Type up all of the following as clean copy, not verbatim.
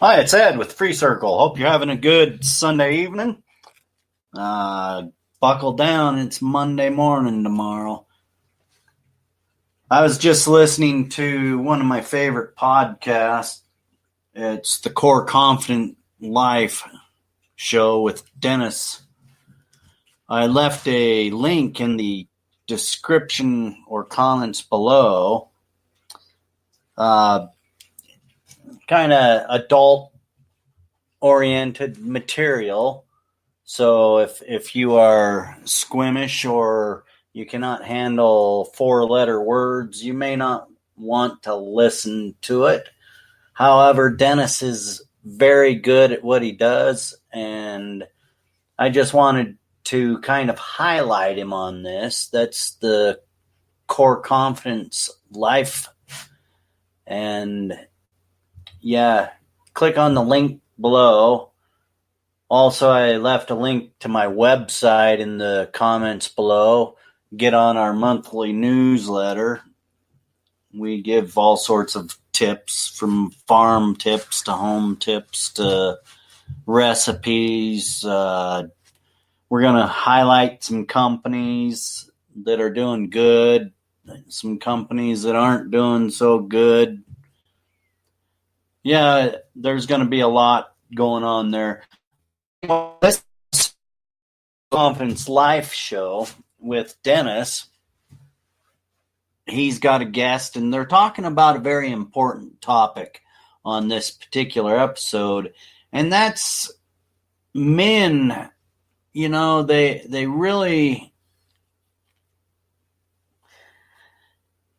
Hi, it's Ed with Free Circle. Hope you're having a good Sunday evening. Buckle down. It's Monday morning tomorrow. I was just listening to one of my favorite podcasts. It's the Core Confident Life show with Dennis. I left a link in the description or comments below. Kind of adult-oriented material. So if you are squeamish or you cannot handle four-letter words, you may not want to listen to it. However, Dennis is very good at what he does, and I just wanted to kind of highlight him on this. That's the Core Confidence Life. And yeah, click on the link below. Also, I left a link to my website in the comments below. Get on our monthly newsletter. We give all sorts of tips, from farm tips to home tips to recipes. We're going to highlight some companies that are doing good, some companies that aren't doing so good. Yeah, there's going to be a lot going on there. This Confidence Life show with Dennis, he's got a guest, and they're talking about a very important topic on this particular episode, and that's men. You know, they really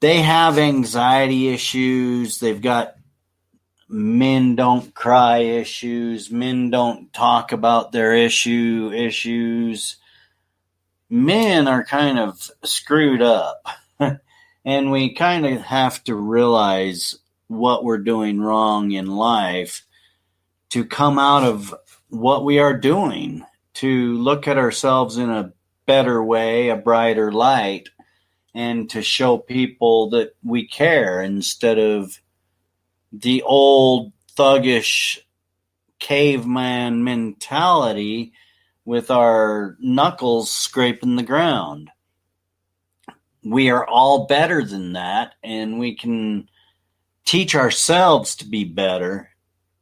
have anxiety issues. They've got men don't cry issues. Men don't talk about their issues. Men are kind of screwed up. And we kind of have to realize what we're doing wrong in life to come out of what we are doing, to look at ourselves in a better way, a brighter light, and to show people that we care instead of the old thuggish caveman mentality with our knuckles scraping the ground. We are all better than that, and we can teach ourselves to be better.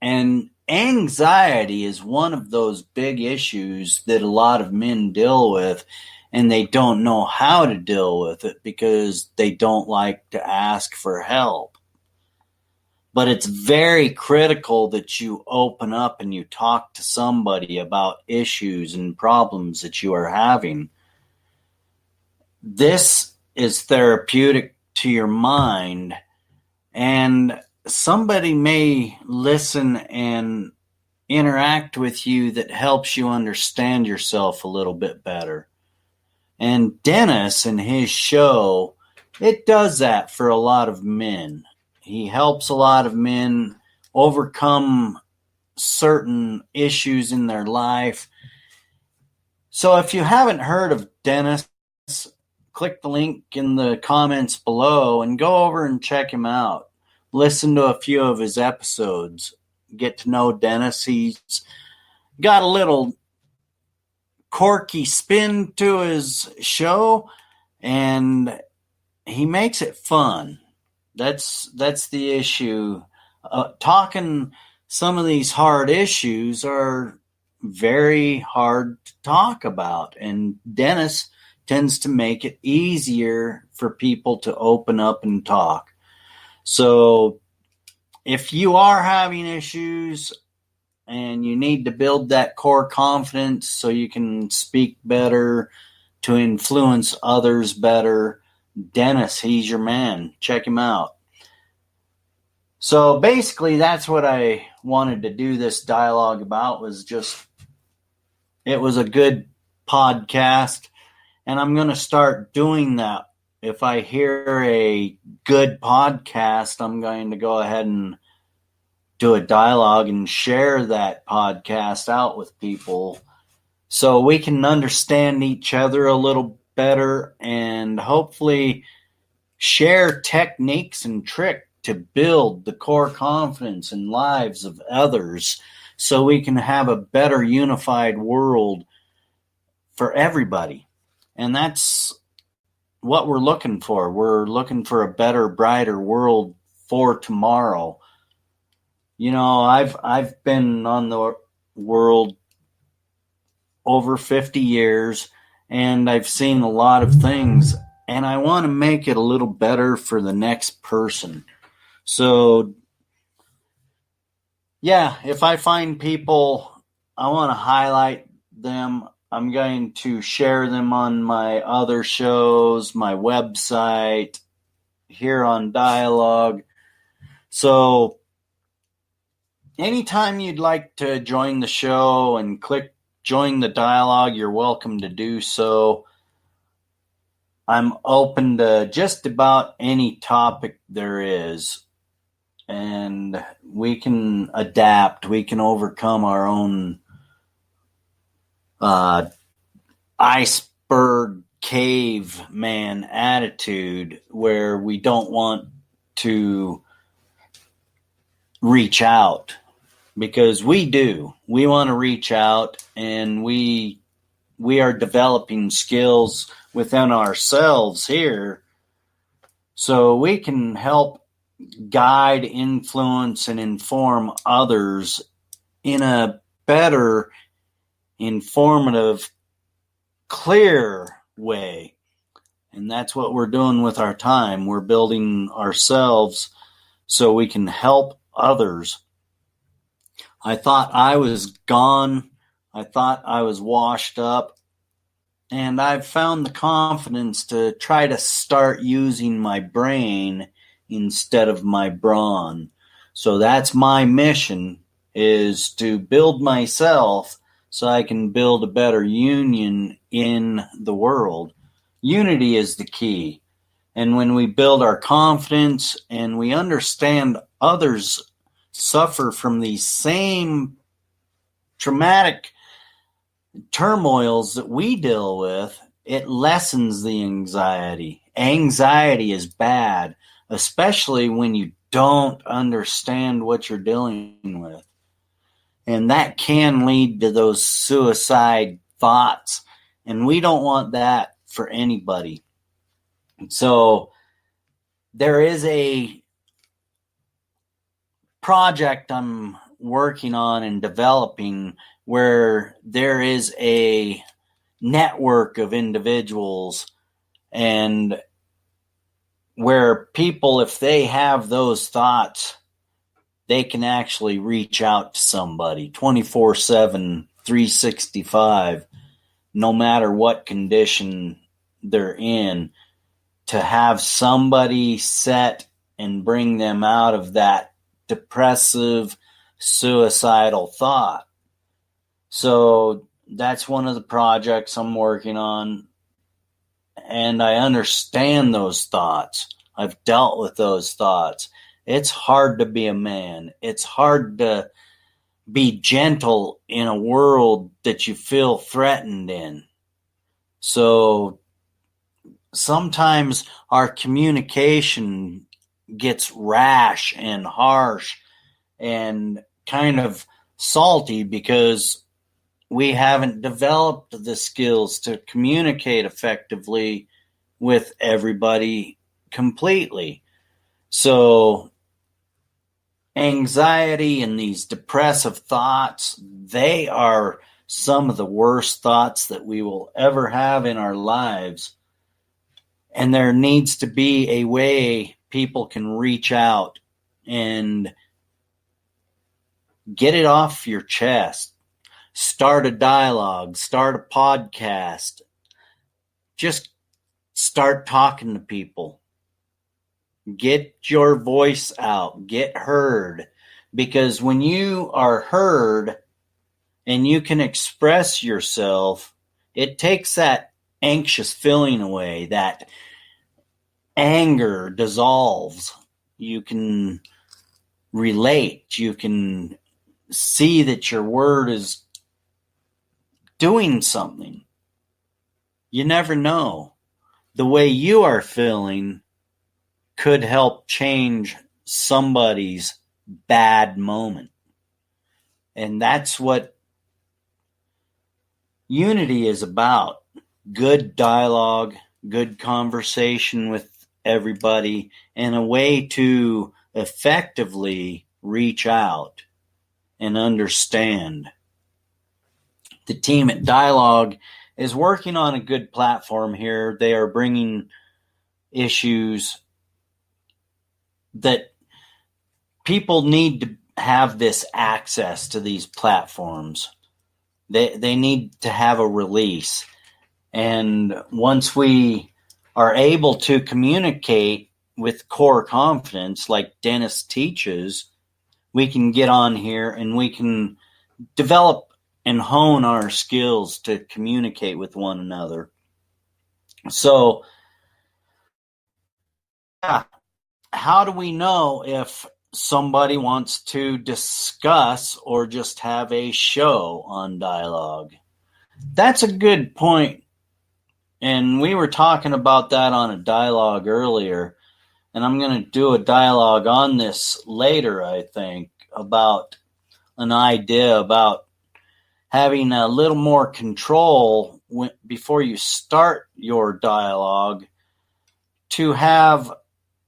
And anxiety is one of those big issues that a lot of men deal with, and they don't know how to deal with it because they don't like to ask for help. But it's very critical that you open up and you talk to somebody about issues and problems that you are having. This is therapeutic to your mind, and somebody may listen and interact with you that helps you understand yourself a little bit better. And Dennis and his show, it does that for a lot of men. He helps a lot of men overcome certain issues in their life. So if you haven't heard of Dennis, click the link in the comments below and go over and check him out. Listen to a few of his episodes. Get to know Dennis. He's got a little quirky spin to his show, and he makes it fun. That's the issue. Talking some of these hard issues are very hard to talk about, and Dennis tends to make it easier for people to open up and talk. So if you are having issues and you need to build that core confidence so you can speak better, to influence others better, Dennis, he's your man. Check him out. So basically, that's what I wanted to do this dialogue about. It was a good podcast, and I'm going to start doing that. If I hear a good podcast, I'm going to go ahead and do a dialogue and share that podcast out with people so we can understand each other a little better and hopefully share techniques and tricks to build the core confidence and lives of others so we can have a better unified world for everybody. And that's what we're looking for. We're looking for a better, brighter world for tomorrow. You know, I've been on the world over 50 years, and I've seen a lot of things, and I want to make it a little better for the next person. So, yeah, if I find people, I want to highlight them. I'm going to share them on my other shows, my website, here on Dialogue. So, anytime you'd like to join the show and click join the dialogue, you're welcome to do so. I'm open to just about any topic there is, and we can adapt. We can overcome our own iceberg caveman attitude where we don't want to reach out, because we do. We want to reach out, and we are developing skills within ourselves here so we can help guide, influence, and inform others in a better, informative, clear way. And that's what we're doing with our time. We're building ourselves so we can help others. I thought I was gone. I thought I was washed up. And I've found the confidence to try to start using my brain instead of my brawn. So that's my mission, is to build myself so I can build a better union in the world. Unity is the key. And when we build our confidence and we understand others suffer from these same traumatic turmoils that we deal with, it lessens the anxiety. Anxiety is bad, especially when you don't understand what you're dealing with. And that can lead to those suicide thoughts. And we don't want that for anybody. So there is a project I'm working on and developing where there is a network of individuals, and where people, if they have those thoughts, they can actually reach out to somebody 24/7, 365, no matter what condition they're in, to have somebody set and bring them out of that depressive, suicidal thought. So that's one of the projects I'm working on. And I understand those thoughts. I've dealt with those thoughts. It's hard to be a man. It's hard to be gentle in a world that you feel threatened in. So sometimes our communication gets rash and harsh and kind of salty because we haven't developed the skills to communicate effectively with everybody completely. So anxiety and these depressive thoughts, they are some of the worst thoughts that we will ever have in our lives. And there needs to be a way people can reach out and get it off your chest. Start a dialogue, start a podcast. Just start talking to people. Get your voice out, get heard. Because when you are heard and you can express yourself, it takes that anxious feeling away, that anger dissolves. You can relate, you can see that your word is doing something. You never know. The way you are feeling could help change somebody's bad moment. And that's what unity is about. Good dialogue, good conversation with everybody, and a way to effectively reach out and understand. The team at Dialogue is working on a good platform here. They are bringing issues that people need to have this access to these platforms. They need to have a release. And once we are able to communicate with core confidence, like Dennis teaches, we can get on here and we can develop and hone our skills to communicate with one another. So, how do we know if somebody wants to discuss or just have a show on Dialogue? That's a good point. And we were talking about that on a Dialogue earlier. And I'm going to do a Dialogue on this later, I think, about an idea about having a little more control before you start your Dialogue, to have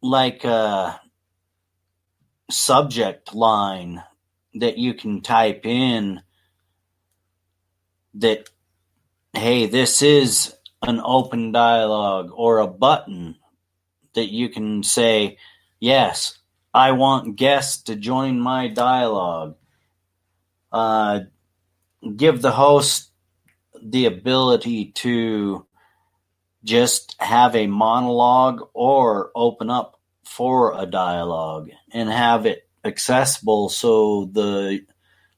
like a subject line that you can type in that, hey, this is an open dialogue, or a button that you can say, yes, I want guests to join my dialogue. Give the host the ability to just have a monologue or open up for a dialogue and have it accessible so the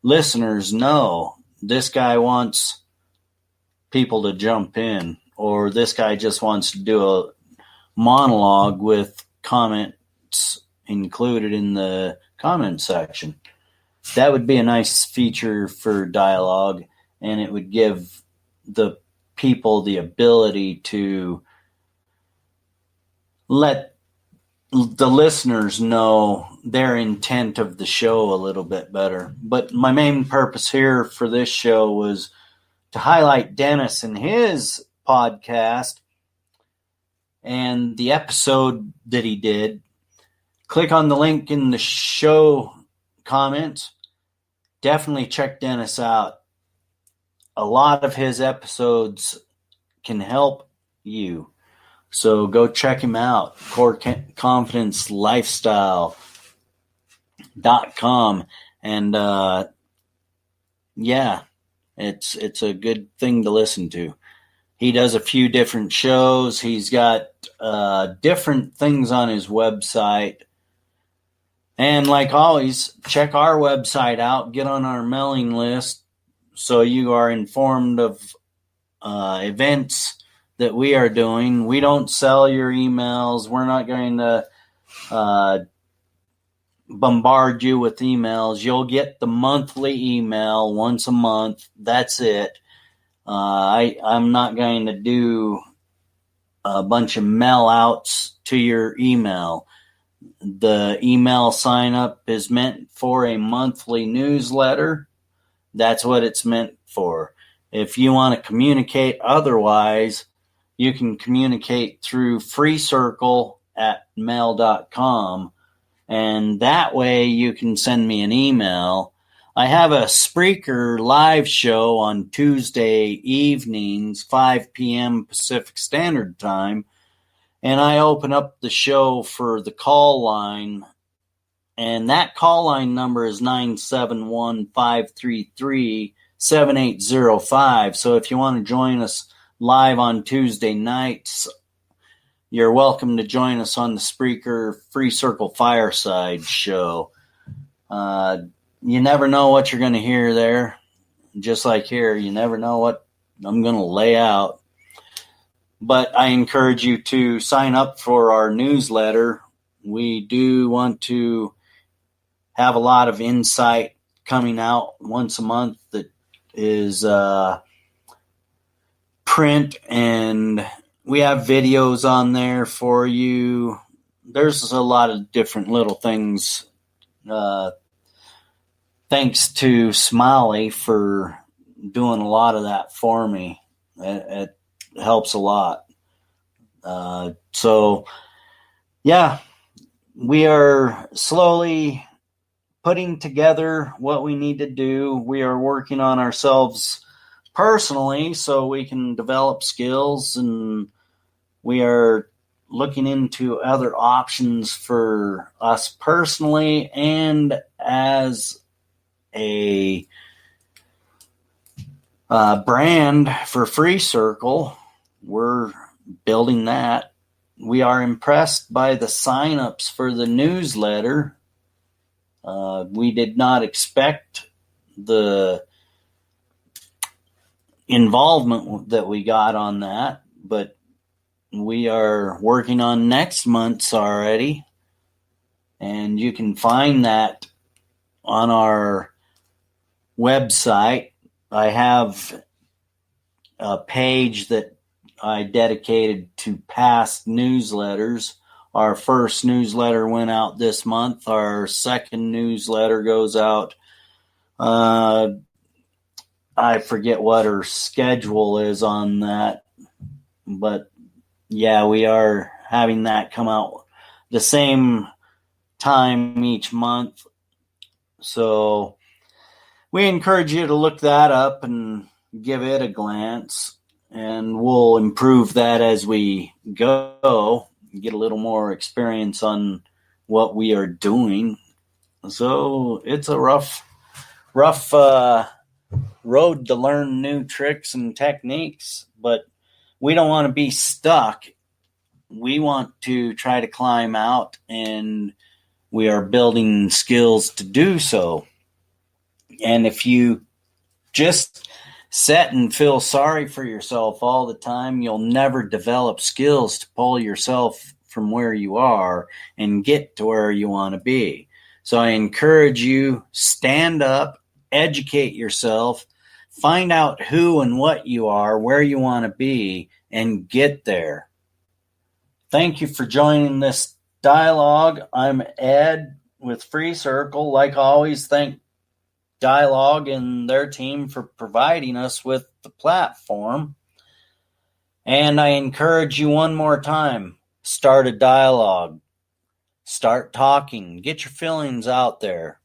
listeners know this guy wants people to jump in, or this guy just wants to do a monologue with comments included in the comment section. That would be a nice feature for Dialogue, and it would give the people the ability to let the listeners know their intent of the show a little bit better. But my main purpose here for this show was to highlight Dennis and his podcast and the episode that he did. Click on the link in the show comments. Definitely check Dennis out. A lot of his episodes can help you. So go check him out. CoreConfidenceLifestyle.com. And yeah, it's a good thing to listen to. He does a few different shows. He's got different things on his website. And like always, check our website out. Get on our mailing list so you are informed of events that we are doing. We don't sell your emails. We're not going to bombard you with emails. You'll get the monthly email once a month. That's it. I'm not going to do a bunch of mail outs to your email. The email sign up is meant for a monthly newsletter. That's what it's meant for. If you want to communicate otherwise, you can communicate through freecircle@mail.com, and that way you can send me an email. I have a Spreaker live show on Tuesday evenings, 5 p.m. Pacific Standard Time, and I open up the show for the call line, and that call line number is 971-533-7805. So if you want to join us live on Tuesday nights, you're welcome to join us on the Spreaker Free Circle Fireside show. You never know what you're going to hear there. Just like here, you never know what I'm going to lay out. But I encourage you to sign up for our newsletter. We do want to have a lot of insight coming out once a month that is print, and we have videos on there for you there's a lot of different little things. Thanks to Smiley for doing a lot of that for me. It helps a lot. So, yeah, we are slowly putting together what we need to do. We are working on ourselves personally so we can develop skills, and we are looking into other options for us personally and as a brand for Free Circle. We're building that. We are impressed by the signups for the newsletter. We did not expect the involvement that we got on that, but we are working on next month's already, and you can find that on our website. I have a page that I dedicated to past newsletters. Our first newsletter went out this month. Our second newsletter goes out. I forget what her schedule is on that, but yeah, we are having that come out the same time each month. So we encourage you to look that up and give it a glance, and we'll improve that as we go, get a little more experience on what we are doing. So it's a rough road to learn new tricks and techniques, but we don't want to be stuck. We want to try to climb out, and we are building skills to do so. And if you just sit and feel sorry for yourself all the time, you'll never develop skills to pull yourself from where you are and get to where you want to be. So I encourage you, stand up, educate yourself, find out who and what you are, where you want to be, and get there. Thank you for joining this dialogue. I'm Ed with Free Circle. Like always, thank Dialogue and their team for providing us with the platform. And I encourage you one more time, start a dialogue. Start talking. Get your feelings out there.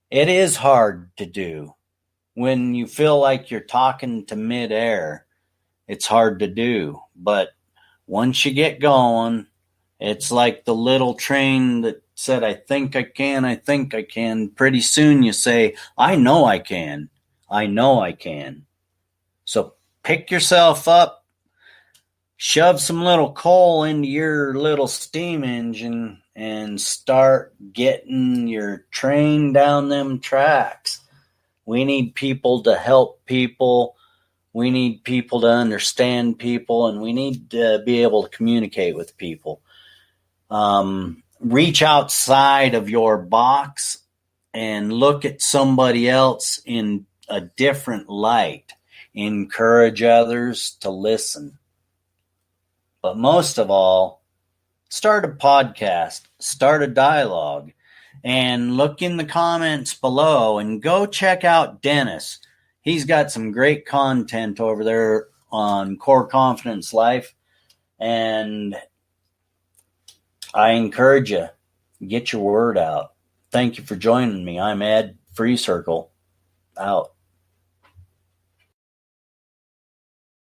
It is hard to do. When you feel like you're talking to midair, it's hard to do. But once you get going, it's like the little train that said, I think I can. Pretty soon you say, I know I can. So pick yourself up, shove some little coal into your little steam engine, and start getting your train down them tracks. We need people to help people. We need people to understand people, and we need to be able to communicate with people. Reach outside of your box and look at somebody else in a different light. Encourage others to listen. But most of all, start a podcast, start a dialogue, and look in the comments below and go check out Dennis. He's got some great content over there on Core Confidence Life, and I encourage you, get your word out. Thank you for joining me. I'm Ed, Free Circle, out.